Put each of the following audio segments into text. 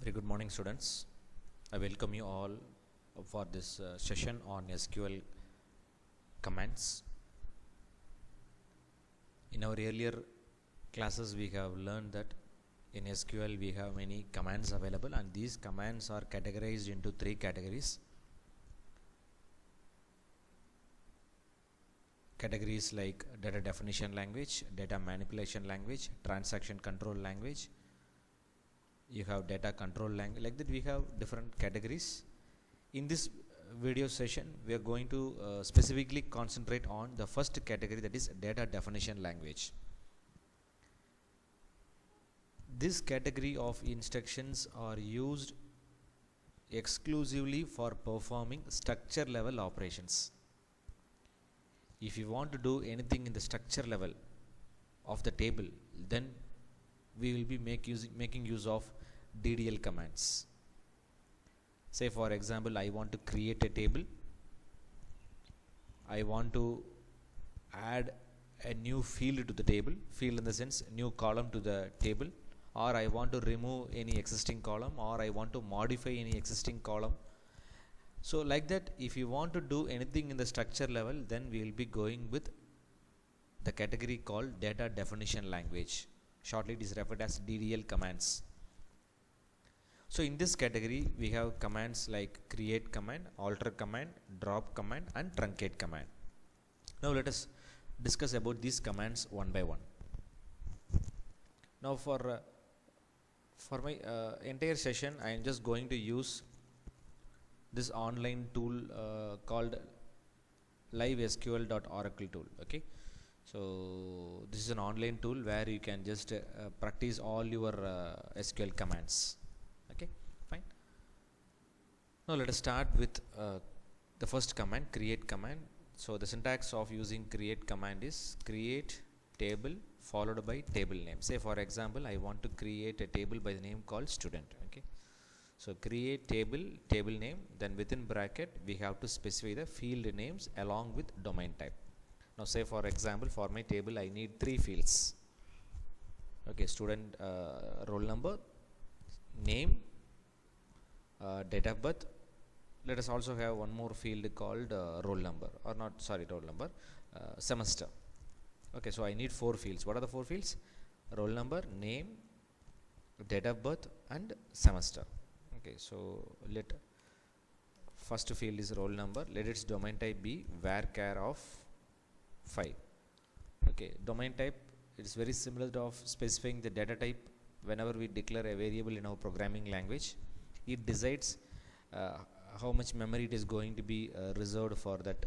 Very good morning, students. I welcome you all for this session on SQL commands. In our earlier classes, we have learned that in SQL we have many commands available, and these commands are categorized into three categories. Categories like data definition language, data manipulation language, transaction control language. You have data control language. Like that, we have different categories. In this video session, we are going to specifically concentrate on the first category, that is data definition language. This category of instructions are used exclusively for performing structure level operations. If you want to do anything in the structure level of the table, then we will be making use of DDL commands. Say for example, I want to create a table. I want to add a new field to the table, field in the sense new column to the table, or I want to remove any existing column, or I want to modify any existing column. So like that, if you want to do anything in the structure level, then we will be going with the category called data definition language. Shortly it is referred as DDL commands. So in this category we have commands like create command, alter command, drop command and truncate command. Now let us discuss about these commands one by one. Now for my entire session, I am just going to use this online tool called livesql.oracle tool. Okay, so this is an online tool where you can just practice all your SQL commands. Okay, fine. Now let us start with the first command, create command. So the syntax of using create command is create table followed by table name. Say for example, I want to create a table by the name called student. Okay, so create table name, then within bracket we have to specify the field names along with domain type. Now say for example, for my table I need three fields. Okay, student roll number, name, date of birth. Let us also have one more field called roll number, or not, sorry, roll number, semester. Okay, so I need four fields. What are the four fields? Roll number, name, date of birth and semester. Okay, so let first field is roll number. Let its domain type be varchar of 5. Okay, domain type, it is very similar to of specifying the data type. Whenever we declare a variable in our programming language, it decides how much memory it is going to be reserved for that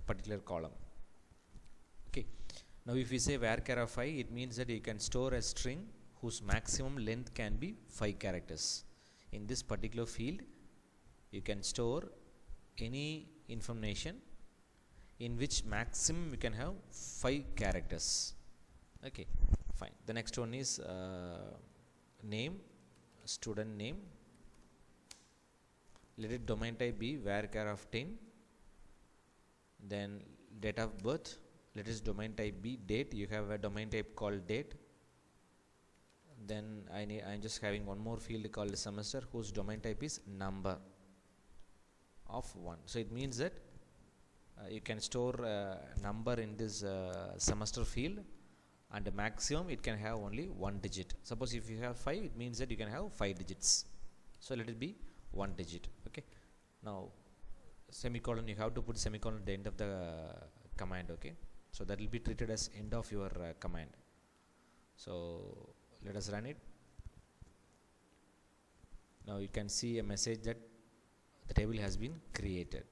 particular column. Okay, now if we say varchar of 5, it means that you can store a string whose maximum length can be 5 characters. In this particular field, you can store any information in which maximum you can have 5 characters. Okay, fine. The next one is name, student name. Let it domain type be varchar of 10. Then date of birth, let its domain type be date. You have a domain type called date. Then I'm just having one more field called semester, whose domain type is number of 1. So it means that you can store a number in this semester field, and the maximum it can have only 1 digit. Suppose if you have 5, it means that you can have 5 digits. So let it be 1 digit. Okay, now semicolon, you have to put semicolon at the end of the command. Okay, so that will be treated as end of your command. So let us run it. Now you can see a message that the table has been created.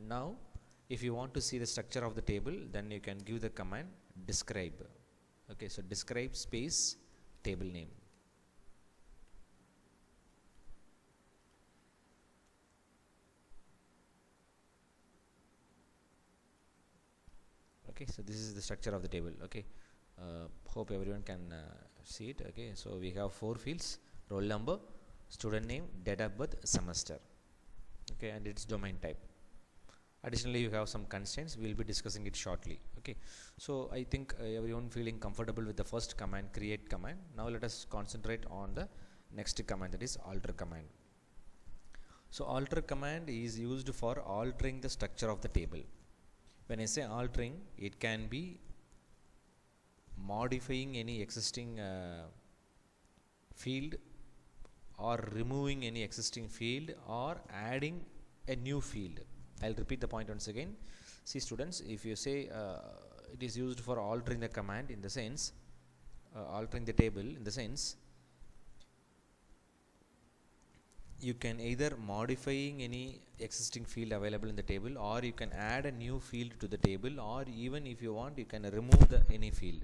Now if you want to see the structure of the table, then you can give the command describe. Okay, so describe space table name. Okay, so this is the structure of the table. Okay, hope everyone can see it. Okay, so we have 4 fields: roll number, student name, date of birth, semester. Okay, and its domain type. Additionally, you have some constraints. We will be discussing it shortly. Okay, so I think everyone feeling comfortable with the first command, create command. Now let us concentrate on the next command, that is alter command. So alter command is used for altering the structure of the table. When I say altering, it can be modifying any existing field, or removing any existing field, or adding a new field. I'll repeat the point once again. See students, if you say it is used for altering the command, in the sense altering the table, in the sense you can either modifying any existing field available in the table, or you can add a new field to the table, or even if you want, you can remove any field.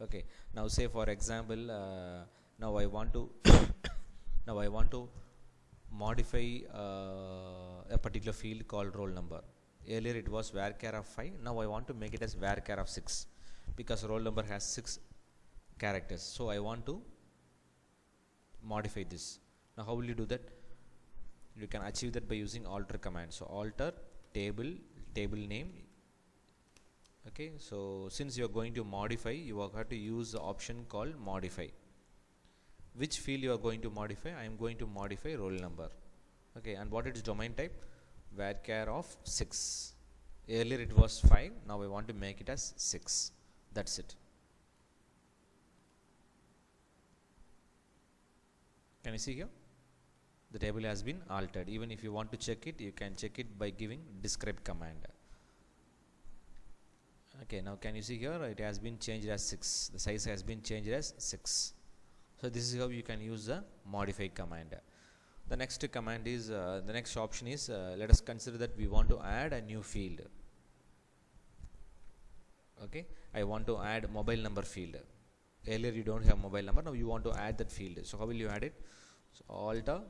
Okay, now say for example, now I want to now I want to modify a particular field called roll number. Earlier it was varchar of 5, now I want to make it as varchar of 6, because roll number has 6 characters. So I want to modify this. Now how will you do that? You can achieve that by using alter command. So alter table name. Okay, so since you are going to modify, you are going to use the option called modify. Which field you are going to modify? I am going to modify roll number. Okay, and what is domain type? Varchar of 6. Earlier it was 5, now I want to make it as 6. That's it. Can you see here? The table has been altered. Even if you want to check it, you can check it by giving describe command. Okay, now can you see here, it has been changed as 6. The size has been changed as 6. So this is how you can use the modify command. The next command is, the next option is, let us consider that we want to add a new field. Okay, I want to add mobile number field. Earlier you don't have mobile number, now you want to add that field. So how will you add it? So alter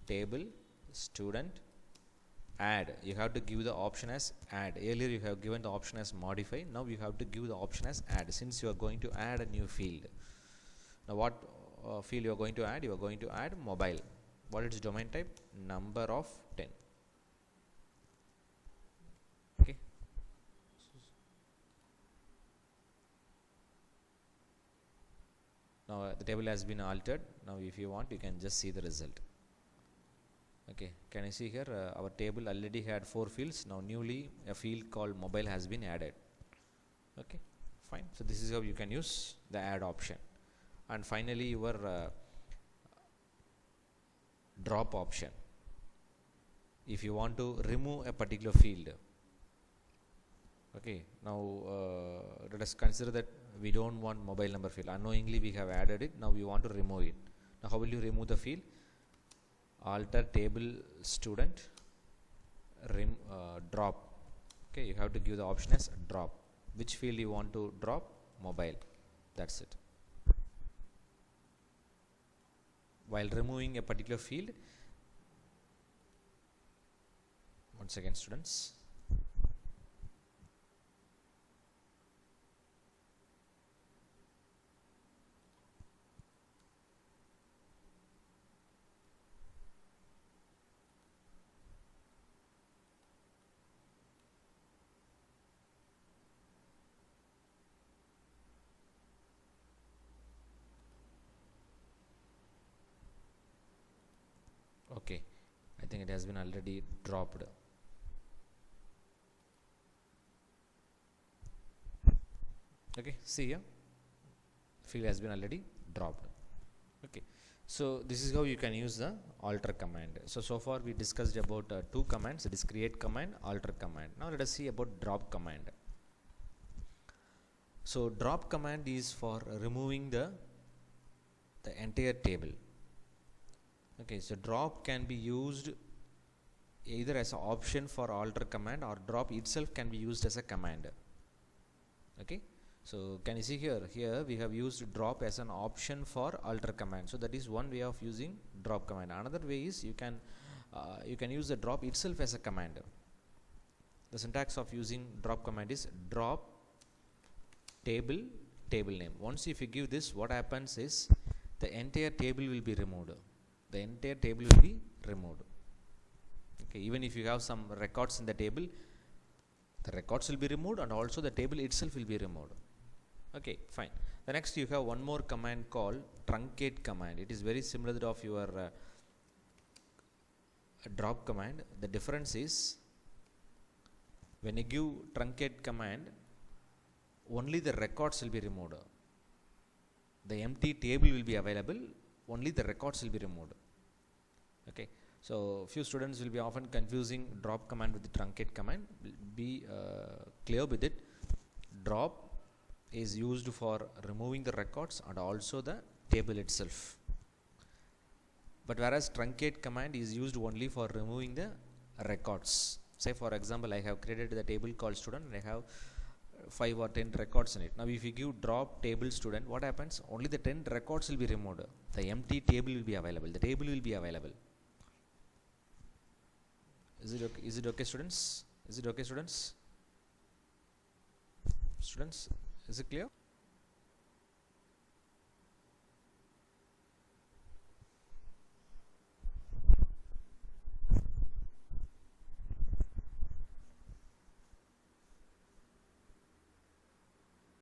table student add. You have to give the option as add. Earlier you have given the option as modify, now you have to give the option as add, since you are going to add a new field. Now what field you are going to add? You are going to add mobile. What is domain type? Number of 10. Okay. Now the table has been altered. Now if you want, you can just see the result. Okay, can you see here, our table already had 4 fields. Now newly a field called mobile has been added. Okay, fine. So this is how you can use the add option. And finally your drop option. If you want to remove a particular field, okay, now let us consider that we don't want mobile number field. Unknowingly we have added it, now we want to remove it. Now how will you remove the field? Alter table student drop. Okay, you have to give the option as drop. Which field you want to drop? Mobile. That's it. While removing a particular field, once again students, okay, I think it has been already dropped. Okay, see here, field has been already dropped. Okay, so this is how you can use the alter command. So far we discussed about 2 commands, that is create command, alter command. Now let us see about drop command. So drop command is for removing the entire table. Okay, so drop can be used either as an option for alter command, or drop itself can be used as a command. Okay, so can you see here, we have used drop as an option for alter command. So that is one way of using drop command. Another way is you can use the drop itself as a command. The syntax of using drop command is drop table name. Once if you give this, what happens is the entire table will be removed. The entire table will be removed. Okay, even if you have some records in the table, the records will be removed, and also the table itself will be removed. Okay, fine. The next you have one more command called truncate command. It is very similar to of your drop command. The difference is when you give truncate command, only the records will be removed. The empty table will be available, only the records will be removed. Okay, so few students will be often confusing drop command with the truncate command. Be clear with it. Drop is used for removing the records and also the table itself, but whereas truncate command is used only for removing the records. Say for example, I have created the table called student and I have 5 or 10 records in it. Now if you give drop table student, what happens? Only the 10 records will be removed. The empty table will be available. The table will be available. Is it okay, students? Is it okay, students? Students, is it clear?